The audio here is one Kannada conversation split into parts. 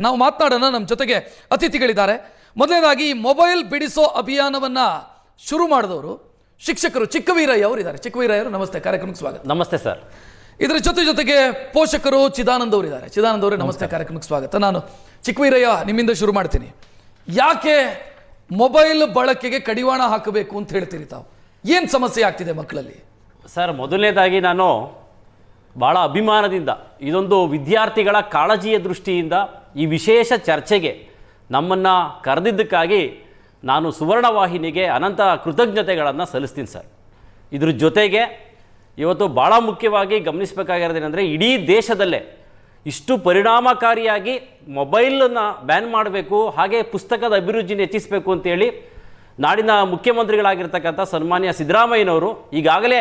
ನಾವು ಮಾತನಾಡೋಣ. ನಮ್ಮ ಜೊತೆಗೆ ಅತಿಥಿಗಳಿದ್ದಾರೆ. ಮೊದಲನೇದಾಗಿ ಮೊಬೈಲ್ ಬಿಡಿಸೋ ಅಭಿಯಾನವನ್ನ ಶುರು ಮಾಡಿದವರು ಶಿಕ್ಷಕರು ಚಿಕ್ಕವೀರಯ್ಯ ಅವರು ಇದ್ದಾರೆ. ಚಿಕ್ಕವೀರಯ್ಯ ಅವರು ನಮಸ್ತೆ, ಕಾರ್ಯಕ್ರಮಕ್ಕೆ ಸ್ವಾಗತ. ನಮಸ್ತೆ ಸರ್. ಇದರ ಜೊತೆಗೆ ಪೋಷಕರು ಚಿದಾನಂದ್ ಅವರು ಇದ್ದಾರೆ. ಚಿದಾನಂದ್ ಅವರೇ ನಮಸ್ತೆ, ಕಾರ್ಯಕ್ರಮಕ್ಕೆ ಸ್ವಾಗತ. ನಾನು ಚಿಕ್ಕವೀರಯ್ಯ ನಿಮ್ಮಿಂದ ಶುರು ಮಾಡ್ತೀನಿ. ಯಾಕೆ ಮೊಬೈಲ್ ಬಳಕೆಗೆ ಕಡಿವಾಣ ಹಾಕಬೇಕು ಅಂತ ಹೇಳ್ತೀರಿ ತಾವು? ಏನು ಸಮಸ್ಯೆ ಆಗ್ತಿದೆ ಮಕ್ಕಳಲ್ಲಿ? ಸರ್, ಮೊದಲನೇದಾಗಿ ನಾನು ಭಾಳ ಅಭಿಮಾನದಿಂದ ಇದೊಂದು ವಿದ್ಯಾರ್ಥಿಗಳ ಕಾಳಜಿಯ ದೃಷ್ಟಿಯಿಂದ ಈ ವಿಶೇಷ ಚರ್ಚೆಗೆ ನಮ್ಮನ್ನು ಕರೆದಿದ್ದಕ್ಕಾಗಿ ನಾನು ಸುವರ್ಣ ವಾಹಿನಿಗೆ ಅನಂತ ಕೃತಜ್ಞತೆಗಳನ್ನು ಸಲ್ಲಿಸ್ತೀನಿ ಸರ್. ಇದ್ರ ಜೊತೆಗೆ ಇವತ್ತು ಭಾಳ ಮುಖ್ಯವಾಗಿ ಗಮನಿಸಬೇಕಾಗಿರೋದೇನೆಂದರೆ, ಇಡೀ ದೇಶದಲ್ಲೇ ಇಷ್ಟು ಪರಿಣಾಮಕಾರಿಯಾಗಿ ಮೊಬೈಲನ್ನು ಬ್ಯಾನ್ ಮಾಡಬೇಕು, ಹಾಗೆ ಪುಸ್ತಕದ ಅಭಿರುಚಿನ ಹೆಚ್ಚಿಸಬೇಕು ಅಂತೇಳಿ ನಾಡಿನ ಮುಖ್ಯಮಂತ್ರಿಗಳಾಗಿರ್ತಕ್ಕಂಥ ಸನ್ಮಾನ್ಯ ಸಿದ್ದರಾಮಯ್ಯನವರು ಈಗಾಗಲೇ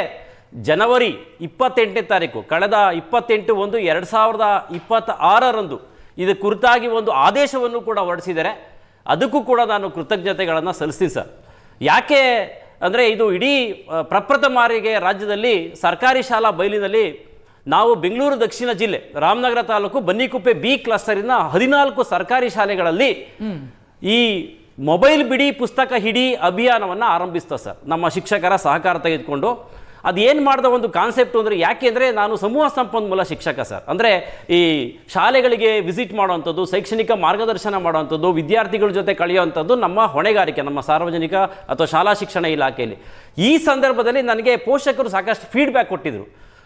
ಜನವರಿ 28ನೇ ತಾರೀಕು, ಕಳೆದ 28/1/2026 ಇದು ಕುರಿತಾಗಿ ಒಂದು ಆದೇಶವನ್ನು ಕೂಡ ಹೊರಡಿಸಿದ್ದಾರೆ. ಅದಕ್ಕೂ ಕೂಡ ನಾನು ಕೃತಜ್ಞತೆಗಳನ್ನು ಸಲ್ಲಿಸ್ತೀನಿ ಸರ್. ಯಾಕೆ ಅಂದರೆ, ಇದು ಇಡೀ ಪ್ರಪ್ರಥಮ ಬಾರಿಗೆ ರಾಜ್ಯದಲ್ಲಿ ಸರ್ಕಾರಿ ಶಾಲಾ ಬಯಲಿನಲ್ಲಿ ನಾವು ಬೆಂಗಳೂರು ದಕ್ಷಿಣ ಜಿಲ್ಲೆ ರಾಮನಗರ ತಾಲೂಕು ಬನ್ನಿಕುಪ್ಪೆ ಬಿ ಕ್ಲಸ್ಟರಿನ 14 ಸರ್ಕಾರಿ ಶಾಲೆಗಳಲ್ಲಿ ಈ ಮೊಬೈಲ್ ಬಿಡಿ ಪುಸ್ತಕ ಹಿಡಿ ಅಭಿಯಾನವನ್ನು ಆರಂಭಿಸ್ತಾ ಸರ್. ನಮ್ಮ ಶಿಕ್ಷಕರ ಸಹಕಾರ ತೆಗೆದುಕೊಂಡು ಅದೇನು ಮಾಡಿದ ಒಂದು ಕಾನ್ಸೆಪ್ಟು ಅಂದರೆ, ಯಾಕೆಂದರೆ ನಾನು ಸಮೂಹ ಸಂಪನ್ಮೂಲ ಶಿಕ್ಷಕ ಸರ್. ಅಂದರೆ ಈ ಶಾಲೆಗಳಿಗೆ ವಿಸಿಟ್ ಮಾಡುವಂಥದ್ದು, ಶೈಕ್ಷಣಿಕ ಮಾರ್ಗದರ್ಶನ ಮಾಡುವಂಥದ್ದು, ವಿದ್ಯಾರ್ಥಿಗಳ ಜೊತೆ ಕಳೆಯುವಂಥದ್ದು ನಮ್ಮ ಹೊಣೆಗಾರಿಕೆ, ನಮ್ಮ ಸಾರ್ವಜನಿಕ ಅಥವಾ ಶಾಲಾ ಶಿಕ್ಷಣ ಇಲಾಖೆಯಲ್ಲಿ. ಈ ಸಂದರ್ಭದಲ್ಲಿ ನನಗೆ ಪೋಷಕರು ಸಾಕಷ್ಟು ಫೀಡ್ಬ್ಯಾಕ್ ಕೊಟ್ಟಿದ್ದರು.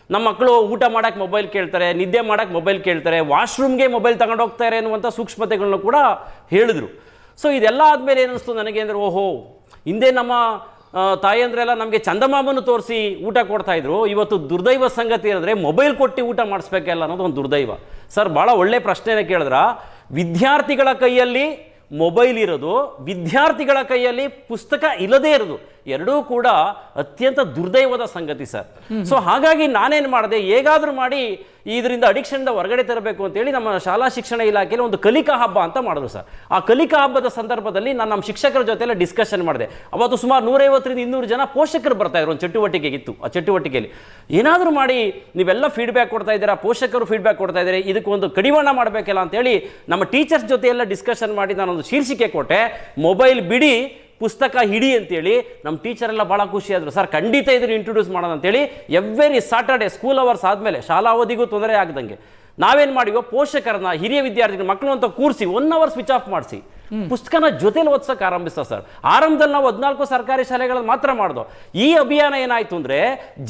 ನಮ್ಮ ಮಕ್ಕಳು ಊಟ ಮಾಡೋಕ್ಕೆ ಮೊಬೈಲ್ ಕೇಳ್ತಾರೆ, ನಿದ್ದೆ ಮಾಡೋಕ್ಕೆ ಮೊಬೈಲ್ ಕೇಳ್ತಾರೆ, ವಾಶ್ರೂಮ್ಗೆ ಮೊಬೈಲ್ ತಗೊಂಡು ಹೋಗ್ತಾರೆ ಅನ್ನುವಂಥ ಸೂಕ್ಷ್ಮತೆಗಳನ್ನ ಕೂಡ ಹೇಳಿದ್ರು. ಸೊ ಇದೆಲ್ಲ ಆದಮೇಲೆ ಏನಿಸ್ತು ನನಗೆ ಅಂದರೆ, ಓಹೋ, ಹಿಂದೆ ನಮ್ಮ ತಾಯಂದ್ರೆಲ್ಲ ನಮಗೆ ಚಂದಮಾಮನ್ನು ತೋರಿಸಿ ಊಟ ಕೊಡ್ತಾಯಿದ್ರು. ಇವತ್ತು ದುರ್ದೈವ ಸಂಗತಿ ಅಂದರೆ ಮೊಬೈಲ್ ಕೊಟ್ಟು ಊಟ ಮಾಡಿಸ್ಬೇಕಲ್ಲ ಅನ್ನೋದು ಒಂದು ದುರ್ದೈವ ಸರ್. ಭಾಳ ಒಳ್ಳೆ ಪ್ರಶ್ನೆನ ಕೇಳಿದ್ರ. ವಿದ್ಯಾರ್ಥಿಗಳ ಕೈಯಲ್ಲಿ ಮೊಬೈಲ್ ಇರೋದು, ವಿದ್ಯಾರ್ಥಿಗಳ ಕೈಯಲ್ಲಿ ಪುಸ್ತಕ ಇಲ್ಲದೇ ಇರೋದು, ಎರಡೂ ಕೂಡ ಅತ್ಯಂತ ದುರ್ದೈವದ ಸಂಗತಿ ಸರ್. ಸೊ ಹಾಗಾಗಿ ನಾನೇನು ಮಾಡಿದೆ, ಹೇಗಾದರೂ ಮಾಡಿ ಇದರಿಂದ ಅಡಿಕ್ಷನ್ದ ಹೊರಗಡೆ ತರಬೇಕು ಅಂತೇಳಿ ನಮ್ಮ ಶಾಲಾ ಶಿಕ್ಷಣ ಇಲಾಖೆಯಲ್ಲಿ ಒಂದು ಕಲಿಕಾ ಹಬ್ಬ ಅಂತ ಮಾಡಿದ್ರು ಸರ್. ಆ ಕಲಿಕಾ ಹಬ್ಬದ ಸಂದರ್ಭದಲ್ಲಿ ನಾನು ನಮ್ಮ ಶಿಕ್ಷಕರ ಜೊತೆಲ್ಲ ಡಿಸ್ಕಷನ್ ಮಾಡಿದೆ. ಅವತ್ತು ಸುಮಾರು 150-200 ಜನ ಪೋಷಕರು ಬರ್ತಾಯಿದ್ರು. ಒಂದು ಚಟುವಟಿಕೆ ಇತ್ತು. ಆ ಚಟುವಟಿಕೆಯಲ್ಲಿ ಏನಾದರೂ ಮಾಡಿ ನೀವೆಲ್ಲ ಫೀಡ್ಬ್ಯಾಕ್ ಕೊಡ್ತಾ ಇದ್ದೀರಾ, ಪೋಷಕರು ಫೀಡ್ಬ್ಯಾಕ್ ಕೊಡ್ತಾ ಇದ್ದಾರೆ, ಇದಕ್ಕೊಂದು ಕಡಿವಾಣ ಮಾಡಬೇಕಲ್ಲ ಅಂತೇಳಿ ನಮ್ಮ ಟೀಚರ್ಸ್ ಜೊತೆ ಎಲ್ಲ ಡಿಸ್ಕಷನ್ ಮಾಡಿ ನಾನೊಂದು ಶೀರ್ಷಿಕೆ ಕೊಟ್ಟೆ, ಮೊಬೈಲ್ ಬಿಡಿ ಪುಸ್ತಕ ಹಿಡಿ ಅಂತೇಳಿ. ನಮ್ಮ ಟೀಚರ್ ಎಲ್ಲ ಭಾಳ ಖುಷಿಯಾದರು. ಸರ್, ಖಂಡಿತ ಇದನ್ನು ಇಂಟ್ರೊಡ್ಯೂಸ್ ಮಾಡೋಣ ಅಂತೇಳಿ ಎವ್ರಿ ಸ್ಯಾಟರ್ಡೆ ಸ್ಕೂಲ್ ಅವರ್ಸ್ ಆದಮೇಲೆ, ಶಾಲಾ ಅವಧಿಗೂ ತೊಂದರೆ ಆಗದಂಗೆ ನಾವೇನು ಮಾಡಿವೋ, ಪೋಷಕರನ್ನ, ಹಿರಿಯ ವಿದ್ಯಾರ್ಥಿಗಳು, ಮಕ್ಕಳು ಅಂತ ಕೂರಿಸಿ 1 hour ಸ್ವಿಚ್ ಆಫ್ ಮಾಡಿಸಿ ಪುಸ್ತಕನ ಜೊತೆಲಿ ಓದ್ಸೋಕೆ ಆರಂಭಿಸ್ತಾ ಸರ್. ಆರಂಭದಲ್ಲಿ ನಾವು 14 ಸರ್ಕಾರಿ ಶಾಲೆಗಳಲ್ಲಿ ಮಾತ್ರ ಮಾಡ್ದೋ. ಈ ಅಭಿಯಾನ ಏನಾಯಿತು ಅಂದರೆ,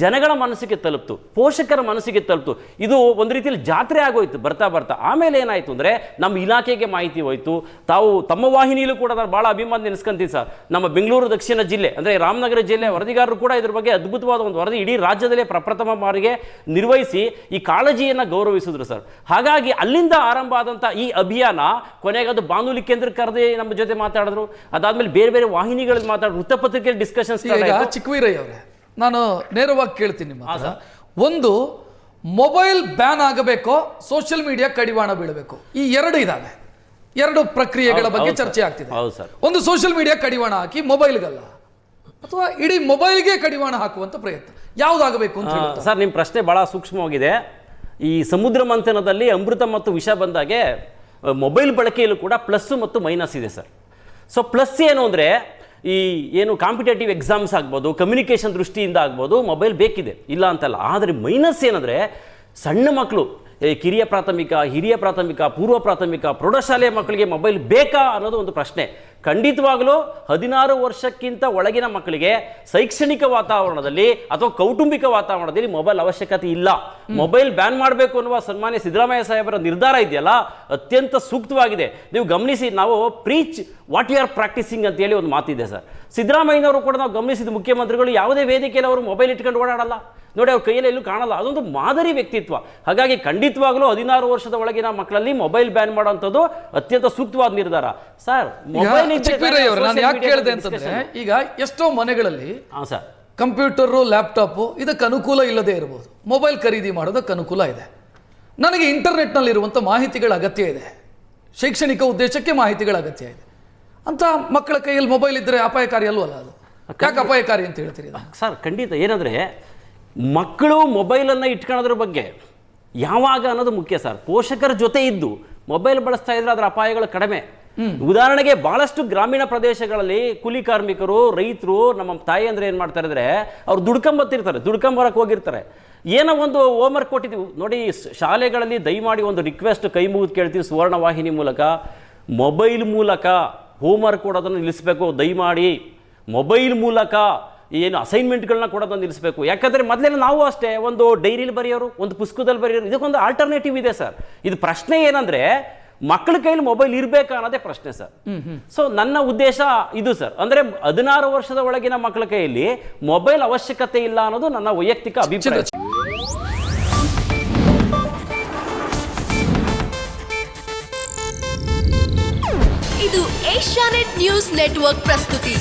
ಜನಗಳ ಮನಸ್ಸಿಗೆ ತಲುಪ್ತು, ಪೋಷಕರ ಮನಸ್ಸಿಗೆ ತಲುಪ್ತು. ಇದು ಒಂದು ರೀತಿಯಲ್ಲಿ ಜಾತ್ರೆ ಆಗೋಯ್ತು ಬರ್ತಾ ಬರ್ತಾ. ಆಮೇಲೆ ಏನಾಯಿತು ಅಂದರೆ, ನಮ್ಮ ಇಲಾಖೆಗೆ ಮಾಹಿತಿ ಹೋಯಿತು. ತಾವು ತಮ್ಮ ವಾಹಿನಿಯಲ್ಲೂ ಕೂಡ ನಾನು ಭಾಳ ಅಭಿಮಾನ ನೆನೆಸ್ಕೊಂತೀನಿ ಸರ್. ನಮ್ಮ ಬೆಂಗಳೂರು ದಕ್ಷಿಣ ಜಿಲ್ಲೆ ಅಂದರೆ ರಾಮನಗರ ಜಿಲ್ಲೆ ವರದಿಗಾರರು ಕೂಡ ಇದ್ರ ಬಗ್ಗೆ ಅದ್ಭುತವಾದ ಒಂದು ವರದಿ ಇಡೀ ರಾಜ್ಯದಲ್ಲೇ ಪ್ರಪ್ರಥಮ ಬಾರಿಗೆ ನಿರ್ವಹಿಸಿ ಈ ಕಾಳಜಿಯನ್ನು ಗೌರವಿಸಿದ್ರು ಸರ್. ಹಾಗಾಗಿ ಅಲ್ಲಿಂದ ಆರಂಭ ಆದಂಥ ಈ ಅಭಿಯಾನ ಕೊನೆಗೆ ಅದು ಬಾನುಲಿ ಕೇಂದ್ರಕ್ಕೆ ನಮ್ಮ ಜೊತೆ ಮಾತಾಡಿದ್ರು. ಅದಾದ್ಮೇಲೆ ಬೇರೆ ಬೇರೆ ವಾಹಿನಿಗಳಲ್ಲಿ ಮಾತಾಡಿದ್ರು, ವೃತ್ತಪತ್ರಿಕೆಯಲ್ಲಿ ಡಿಸ್ಕಷನ್. ಚಿಕ್ಕವೀರಯ್ಯ ಅವರೇ, ನಾನು ನೇರವಾಗಿ ಕೇಳ್ತೀನಿ ನಿಮ್ಮ ಹತ್ರ. ಒಂದು, ಮೊಬೈಲ್ ಬ್ಯಾನ್ ಆಗಬೇಕೋ ಸೋಷಿಯಲ್ ಮೀಡಿಯಾ ಕಡಿವಾಣ ಬೀಳಬೇಕು, ಈ ಎರಡು ಇದಾವೆ. ಎರಡು ಪ್ರಕ್ರಿಯೆಗಳ ಬಗ್ಗೆ ಚರ್ಚೆ ಆಗ್ತಿದೆ. ಒಂದು, ಸೋಷಿಯಲ್ ಮೀಡಿಯಾ ಕಡಿವಾಣ ಹಾಕಿ ಮೊಬೈಲ್ಗಲ್ಲ, ಅಥವಾ ಇಡೀ ಮೊಬೈಲ್ಗೆ ಕಡಿವಾಣ ಹಾಕುವಂತ ಪ್ರಯತ್ನ, ಯಾವುದಾಗಬೇಕು ಅಂತ ಸರ್? ನಿಮ್ಮ ಪ್ರಶ್ನೆ ಬಹಳ ಸೂಕ್ಷ್ಮವಾಗಿದೆ. ಈ ಸಮುದ್ರ ಮಂಥನದಲ್ಲಿ ಅಮೃತ ಮತ್ತು ವಿಷ ಬಂದಾಗೆ ಮೊಬೈಲ್ ಬಳಕೆಯಲ್ಲೂ ಕೂಡ ಪ್ಲಸ್ ಮತ್ತು ಮೈನಸ್ ಇದೆ ಸರ್. ಸೊ ಪ್ಲಸ್ ಏನು ಅಂದರೆ, ಈ ಏನು ಕಾಂಪಿಟೇಟಿವ್ ಎಕ್ಸಾಮ್ಸ್ ಆಗ್ಬೋದು, ಕಮ್ಯುನಿಕೇಷನ್ ದೃಷ್ಟಿಯಿಂದ ಆಗ್ಬೋದು, ಮೊಬೈಲ್ ಬೇಕಿದೆ, ಇಲ್ಲ ಅಂತಲ್ಲ. ಆದರೆ ಮೈನಸ್ ಏನಂದರೆ, ಸಣ್ಣ ಮಕ್ಕಳು, ಕಿರಿಯ ಪ್ರಾಥಮಿಕ, ಹಿರಿಯ ಪ್ರಾಥಮಿಕ, ಪೂರ್ವ ಪ್ರಾಥಮಿಕ, ಪ್ರೌಢಶಾಲೆಯ ಮಕ್ಕಳಿಗೆ ಮೊಬೈಲ್ ಬೇಕಾ ಅನ್ನೋದು ಒಂದು ಪ್ರಶ್ನೆ. ಖಂಡಿತವಾಗಲೂ 16 ವರ್ಷಕ್ಕಿಂತ ಒಳಗಿನ ಮಕ್ಕಳಿಗೆ ಶೈಕ್ಷಣಿಕ ವಾತಾವರಣದಲ್ಲಿ ಅಥವಾ ಕೌಟುಂಬಿಕ ವಾತಾವರಣದಲ್ಲಿ ಮೊಬೈಲ್ ಅವಶ್ಯಕತೆ ಇಲ್ಲ. ಮೊಬೈಲ್ ಬ್ಯಾನ್ ಮಾಡಬೇಕು ಅನ್ನುವ ಸನ್ಮಾನ್ಯ ಸಿದ್ದರಾಮಯ್ಯ ಸಾಹೇಬರ ನಿರ್ಧಾರ ಇದೆಯಲ್ಲ, ಅತ್ಯಂತ ಸೂಕ್ತವಾಗಿದೆ. ನೀವು ಗಮನಿಸಿ, ನಾವು preach what you are practising ಅಂತೇಳಿ ಒಂದು ಮಾತಿದೆ ಸರ್. ಸಿದ್ದರಾಮಯ್ಯನವರು ಕೂಡ ನಾವು ಗಮನಿಸಿದ ಮುಖ್ಯಮಂತ್ರಿಗಳು ಯಾವುದೇ ವೇದಿಕೆಯಲ್ಲಿ ಅವರು ಮೊಬೈಲ್ ಇಟ್ಕೊಂಡು ಓಡಾಡಲ್ಲ ನೋಡಿ, ಅವ್ರ ಕೈಯಲ್ಲಿ ಎಲ್ಲೂ ಕಾಣಲ್ಲ. ಅದೊಂದು ಮಾದರಿ ವ್ಯಕ್ತಿತ್ವ. ಹಾಗಾಗಿ ಖಂಡಿತವಾಗ್ಲೂ 16 ವರ್ಷದ ಒಳಗಿನ ಮಕ್ಕಳಲ್ಲಿ ಮೊಬೈಲ್ ಬ್ಯಾನ್ ಮಾಡುವಂಥದ್ದು ಅತ್ಯಂತ ಸೂಕ್ತವಾದ ನಿರ್ಧಾರ ಸರ್. ಮೊಬೈಲ್ ನಾನು ಯಾಕೆ ಕೇಳಿದೆ ಅಂತಂದ್ರೆ, ಈಗ ಎಷ್ಟೋ ಮನೆಗಳಲ್ಲಿ ಕಂಪ್ಯೂಟರ್, ಲ್ಯಾಪ್ಟಾಪ್ ಇದಕ್ಕೆ ಅನುಕೂಲ ಇಲ್ಲದೆ ಇರಬಹುದು, ಮೊಬೈಲ್ ಖರೀದಿ ಮಾಡೋದಕ್ಕೆ ಅನುಕೂಲ ಇದೆ. ನನಗೆ ಇಂಟರ್ನೆಟ್ನಲ್ಲಿ ಇರುವಂಥ ಮಾಹಿತಿಗಳ ಅಗತ್ಯ ಇದೆ, ಶೈಕ್ಷಣಿಕ ಉದ್ದೇಶಕ್ಕೆ ಮಾಹಿತಿಗಳ ಅಗತ್ಯ ಇದೆ ಅಂತ ಮಕ್ಕಳ ಕೈಯಲ್ಲಿ ಮೊಬೈಲ್ ಇದ್ದರೆ ಅಪಾಯಕಾರಿ ಅಲ್ವಲ್ಲ? ಅದು ಯಾಕೆ ಅಪಾಯಕಾರಿ ಅಂತ ಹೇಳ್ತೀರಿ ಸರ್? ಖಂಡಿತ. ಏನಂದರೆ, ಮಕ್ಕಳು ಮೊಬೈಲನ್ನು ಇಟ್ಕೊಳ್ಳೋದ್ರ ಬಗ್ಗೆ ಯಾವಾಗ ಅನ್ನೋದು ಮುಖ್ಯ ಸರ್. ಪೋಷಕರ ಜೊತೆ ಇದ್ದು ಮೊಬೈಲ್ ಬಳಸ್ತಾ ಇದ್ರೆ ಅದರ ಅಪಾಯಗಳು ಕಡಿಮೆ. ಉದಾಹರಣೆಗೆ ಬಹಳಷ್ಟು ಗ್ರಾಮೀಣ ಪ್ರದೇಶಗಳಲ್ಲಿ ಕೂಲಿ ಕಾರ್ಮಿಕರು, ರೈತರು, ನಮ್ಮ ತಾಯಿ ಅಂದ್ರೆ ಏನ್ ಮಾಡ್ತಾರೆ ಅಂದ್ರೆ ಅವ್ರು ದುಡ್ಕೊಂಬರಕ್ಕೆ ಹೋಗಿರ್ತಾರೆ. ಏನೋ ಒಂದು ಹೋಮ್ವರ್ಕ್ ಕೊಟ್ಟಿದ್ದೀವಿ ನೋಡಿ, ಶಾಲೆಗಳಲ್ಲಿ ದಯಮಾಡಿ ಒಂದು ರಿಕ್ವೆಸ್ಟ್ ಕೈ ಮುಗಿದು ಕೇಳ್ತೀವಿ, ಸುವರ್ಣ ವಾಹಿನಿ ಮೂಲಕ ಮೊಬೈಲ್ ಮೂಲಕ ಹೋಮ್ವರ್ಕ್ ಕೊಡೋದನ್ನು ನಿಲ್ಲಿಸಬೇಕು. ದಯಮಾಡಿ ಮೊಬೈಲ್ ಮೂಲಕ ಏನು ಅಸೈನ್ಮೆಂಟ್ಗಳನ್ನ ಕೊಡೋದನ್ನು ನಿಲ್ಲಿಸಬೇಕು. ಯಾಕಂದರೆ ಮೊದಲೆಲ್ಲ ನಾವು ಅಷ್ಟೇ ಒಂದು ಡೈರಿಲಿ ಬರೆಯೋರು, ಒಂದು ಪುಸ್ತಕದಲ್ಲಿ ಬರೆಯೋರು, ಇದಕ್ಕೊಂದು ಆಲ್ಟರ್ನೇಟಿವ್ ಇದೆ ಸರ್. ಇದು ಪ್ರಶ್ನೆ ಏನಂದ್ರೆ ಮಕ್ಕಳ ಕೈಲಿ ಮೊಬೈಲ್ ಇರಬೇಕಾ ಅನ್ನೋದೇ ಪ್ರಶ್ನೆ ಸರ್. ಸೊ ನನ್ನ ಉದ್ದೇಶ ಇದು ಸರ್, ಅಂದ್ರೆ 16 ವರ್ಷದ ಒಳಗಿನ ಮಕ್ಕಳ ಕೈಯಲ್ಲಿ ಮೊಬೈಲ್ ಅವಶ್ಯಕತೆ ಇಲ್ಲ ಅನ್ನೋದು ನನ್ನ ವೈಯಕ್ತಿಕ ಅಭಿಪ್ರಾಯ. ಇದು ಏಷ್ಯಾನೆಟ್ ನ್ಯೂಸ್ ನೆಟ್ವರ್ಕ್ ಪ್ರಸ್ತುತಿ.